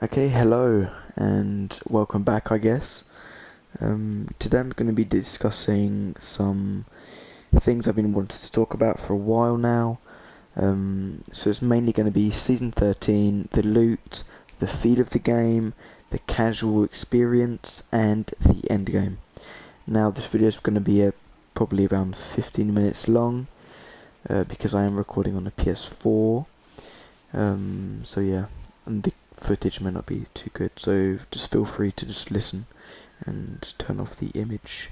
Okay, hello and welcome back, I guess. Today I'm going to be discussing some things I've been wanting to talk about for a while now. So it's mainly going to be Season 13, the loot, the feel of the game, the casual experience, and the endgame. Now this video is going to be probably around 15 minutes long because I am recording on a PS4. So yeah, and the footage may not be too good, so just feel free to just listen and turn off the image.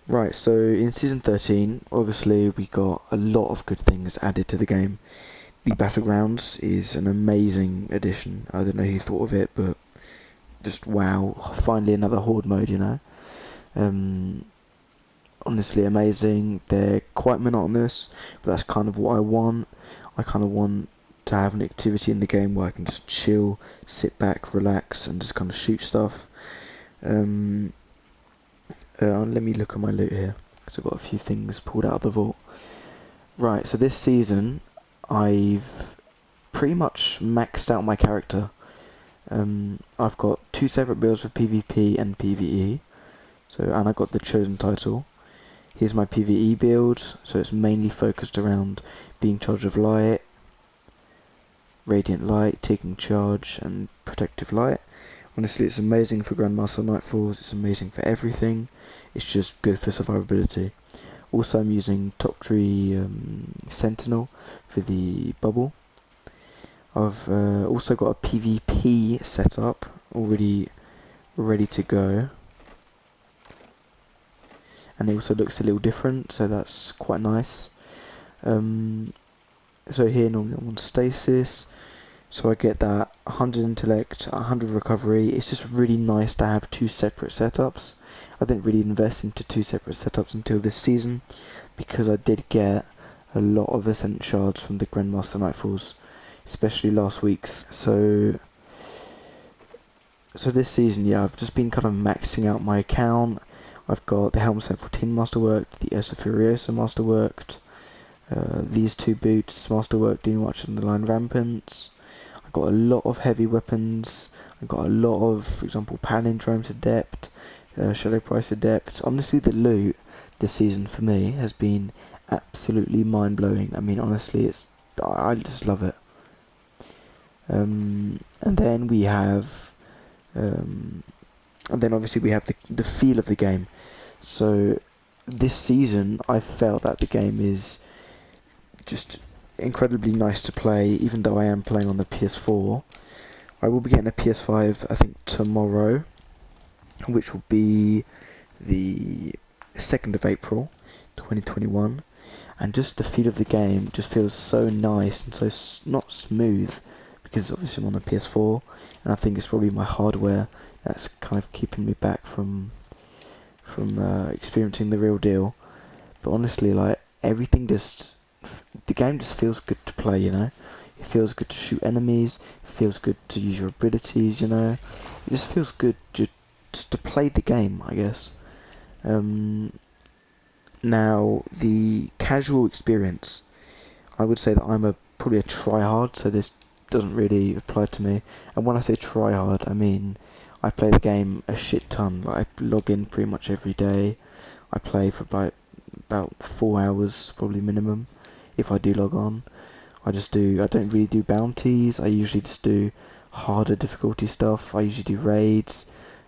Right, so in Season 13, obviously we got a lot of good things added to the game. The Battlegrounds is an amazing addition. I don't know who thought of it, but just wow, finally another Horde mode, you know. Um, Honestly amazing. They're quite monotonous, but that's kind of what I want. I kind of want to have an activity in the game where I can just chill, sit back, relax, and just kind of shoot stuff. Um, Let me look at my loot here, because I've got a few things pulled out of the vault. Right, so this season, I've pretty much maxed out my character. I've got two separate builds for PvP and PvE, and I got the chosen title. Here's my PvE build, so it's mainly focused around being charged of light, radiant light, taking charge, and protective light. Honestly, it's amazing for Grandmaster Nightfalls, it's amazing for everything, it's just good for survivability. Also, I'm using Top Tree Sentinel for the bubble. I've also got a PvP setup already ready to go. And it also looks a little different, so that's quite nice. So here normally I'm on stasis, so I get that 100 intellect, 100 recovery. It's just really nice to have two separate setups. I didn't really invest into two separate setups until this season, because I did get a lot of Ascent shards from the Grandmaster Nightfalls, especially last week's. So this season, yeah, I've just been kind of maxing out my account. I've got the Helm Set 14 masterworked, the Ursa Furiosa masterworked, these two boots masterworked, doing much on the line rampants. I've got a lot of heavy weapons. I've got a lot of, for example, Palindromes Adept, Shadow Price Adept. Honestly, the loot this season for me has been absolutely mind-blowing. I mean, honestly, I just love it. And then we have, and then obviously we have the feel of the game. So this season, I felt that the game is just incredibly nice to play, even though I am playing on the PS4. I will be getting a PS5, I think, tomorrow, which will be the 2nd of April, 2021. And just the feel of the game just feels so nice and so not smooth, because obviously I'm on a PS4, and I think it's probably my hardware that's kind of keeping me back from experiencing the real deal. But honestly, like, the game just feels good to play, you know. It feels good to shoot enemies. It feels good to use your abilities, you know. It just feels good just to play the game, I guess. Um, Now, the casual experience, I would say that I'm probably a tryhard, so this doesn't really apply to me. And when I say tryhard, I mean I play the game a shit ton. Like, I log in pretty much every day. I play for like about 4 hours, probably minimum, if I do log on. I don't really do bounties. I usually just do harder difficulty stuff. I usually do raids,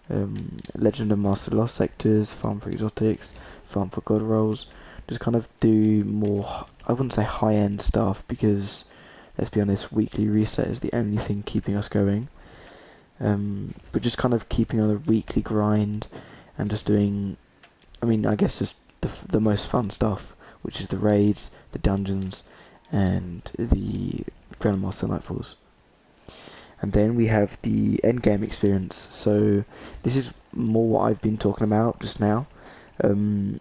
Legend and Master Lost sectors, farm for exotics, farm for god rolls. Just kind of do more, I wouldn't say high end stuff, because let's be honest, weekly reset is the only thing keeping us going. But just kind of keeping on a weekly grind and just doing, I mean, I guess just the most fun stuff, which is the raids, the dungeons, and the Grandmaster Nightfalls. And then we have the Endgame Experience. So this is more what I've been talking about just now. Um,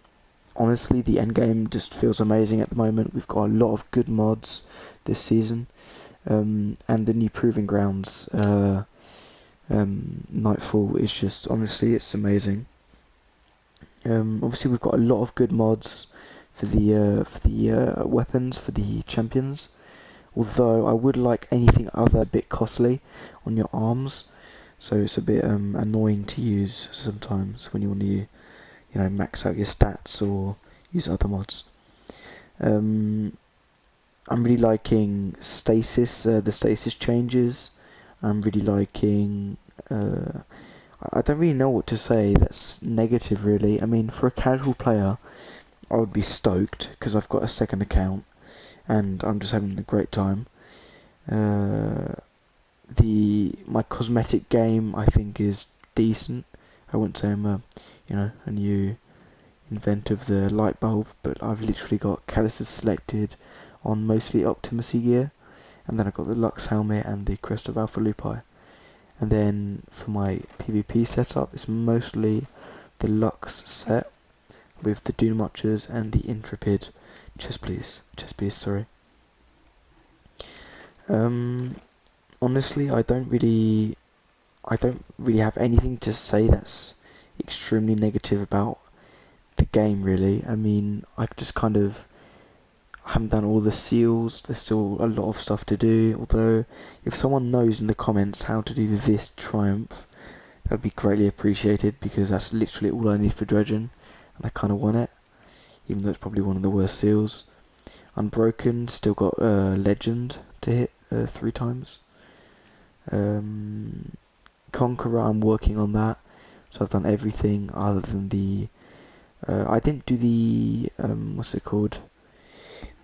Honestly, the Endgame just feels amazing at the moment. We've got a lot of good mods this season. And the new Proving Grounds Nightfall is just, honestly, it's amazing. Obviously, we've got a lot of good mods for the weapons for the champions. Although I would like anything other a bit costly on your arms, so it's a bit annoying to use sometimes when you want to, max out your stats or use other mods. Um, I'm really liking stasis, the stasis changes. I'm really liking. I don't really know what to say that's negative, really. I mean, for a casual player, I would be stoked because I've got a second account and I'm just having a great time. Uh, my cosmetic game I think is decent. I wouldn't say I'm a new inventor of the light bulb, but I've literally got calluses selected on mostly Optimacy gear, and then I've got the Lux helmet and the Crest of Alpha Lupi. And then for my PvP setup, it's mostly the Lux set with the Dune Marchers and the Intrepid chest piece, sorry. Um, Honestly, I don't really have anything to say that's extremely negative about the game, really. I mean, I just kind of haven't done all the seals. There's still a lot of stuff to do. Although, if someone knows in the comments how to do this triumph, that would be greatly appreciated because that's literally all I need for dredging, and I kind of want it, even though it's probably one of the worst seals. Unbroken, still got legend to hit 3 times. Um, Conqueror, I'm working on that. So I've done everything other than the. I didn't do the what's it called?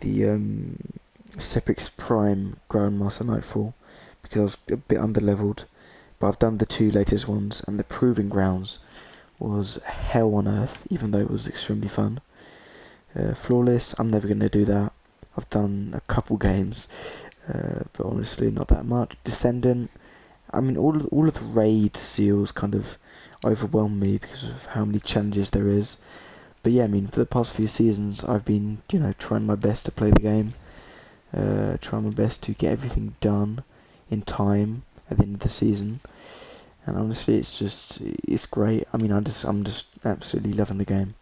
The Sepix Prime Grandmaster Nightfall because I was a bit underleveled. But I've done the 2 latest ones, and the Proving Grounds was hell on earth, even though it was extremely fun. Flawless, I'm never going to do that. I've done a couple games, but honestly not that much. Descendant, I mean all of the raid seals kind of overwhelm me because of how many challenges there is. But yeah, I mean for the past few seasons I've been, trying my best to play the game, trying my best to get everything done in time at the end of the season. And honestly, it's great. I mean, I'm just absolutely loving the game.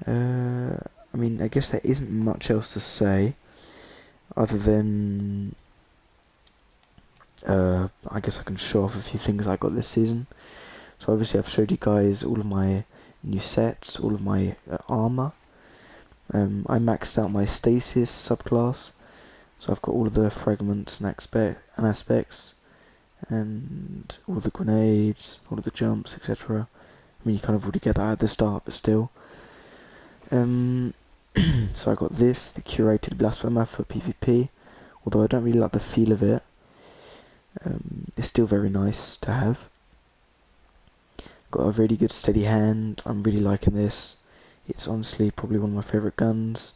I mean, I guess there isn't much else to say other than I guess I can show off a few things I got this season. So obviously I've showed you guys all of my new sets, all of my armor. I maxed out my stasis subclass, so I've got all of the fragments and aspects, and all the grenades, all of the jumps, etc. I mean, you kind of already get that at the start, but still. So I got this, the curated blasphemer for PvP, although I don't really like the feel of it. It's still very nice to have. Got a really good steady hand. I'm really liking this. It's honestly probably one of my favourite guns,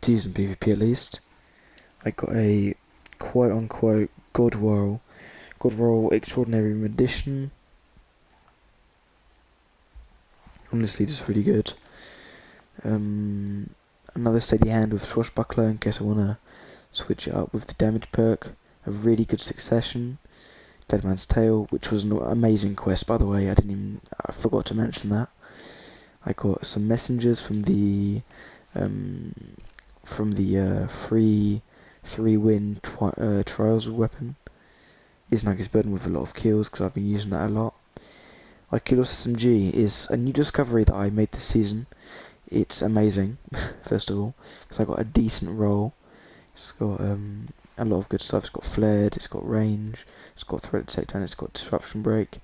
to use in PvP at least. I got a quote-unquote God Roll Extraordinary Rendition. Honestly, just really good. Another steady hand with Swashbuckler in case I want to switch it up with the damage perk. A really good Succession. Dead Man's Tale, which was an amazing quest, by the way. I forgot to mention that. I got some messengers from the free 3-win trials weapon. Isnag's Burden with a lot of kills because I've been using that a lot. Arculus SMG is a new discovery that I made this season. It's amazing, first of all, because I got a decent roll. It's got a lot of good stuff. It's got flared, it's got range, it's got threat detector, and it's got disruption break.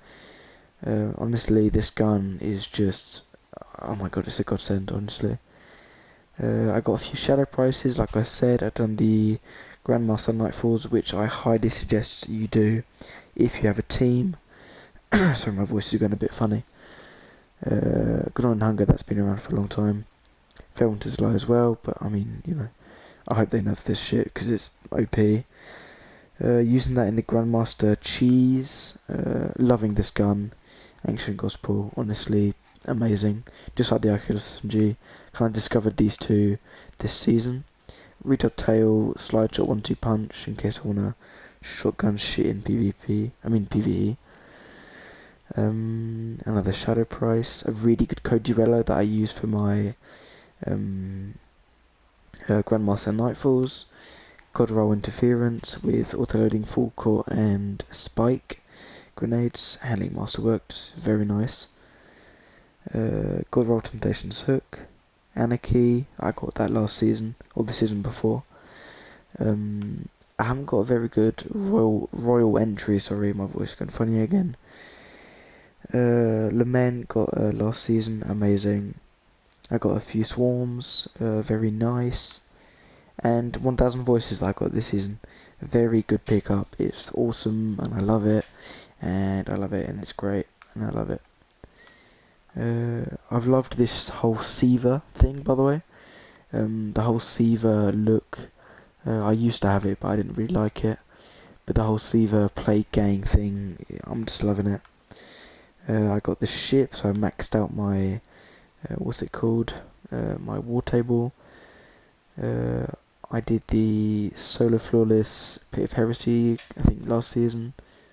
Honestly, this gun is just, oh my god, it's a godsend, honestly. I got a few shadow prices, like I said. I've done the Grandmaster Nightfalls, which I highly suggest you do if you have a team. Sorry, my voice is going a bit funny. Good on Hunger, that's been around for a long time. Fair Winter's Lie as well, but I mean, I hope they nerf this shit because it's OP. Using that in the Grandmaster Cheese, loving this gun. Ancient Gospel, honestly amazing. Just like the Oculus SMG, kind of discovered these two this season. Retard Tail, Slide Shot 1-2 Punch in case I wanna shotgun shit in PvE. Another Shadow Price, a really good code Duello that I use for my Grandmaster Nightfalls. God roll interference with autoloading full core and spike grenades. Handling masterworks, very nice. God roll temptations hook. Anarchy, I got that last season, or the season before. I haven't got a very good royal entry, sorry, my voice going funny again. Lament got last season, amazing. I got a few swarms, very nice. And 1000 voices that I got this season, very good pickup. It's awesome and I love it, and it's great, and I love it. I've loved this whole Siva thing, by the way. The whole Siva look, I used to have it, but I didn't really like it. But the whole Siva Plague Gang thing, I'm just loving it. I got the ship, so I maxed out my, what's it called? My war table. I did the Solar Flawless Pit of Heresy, I think last season.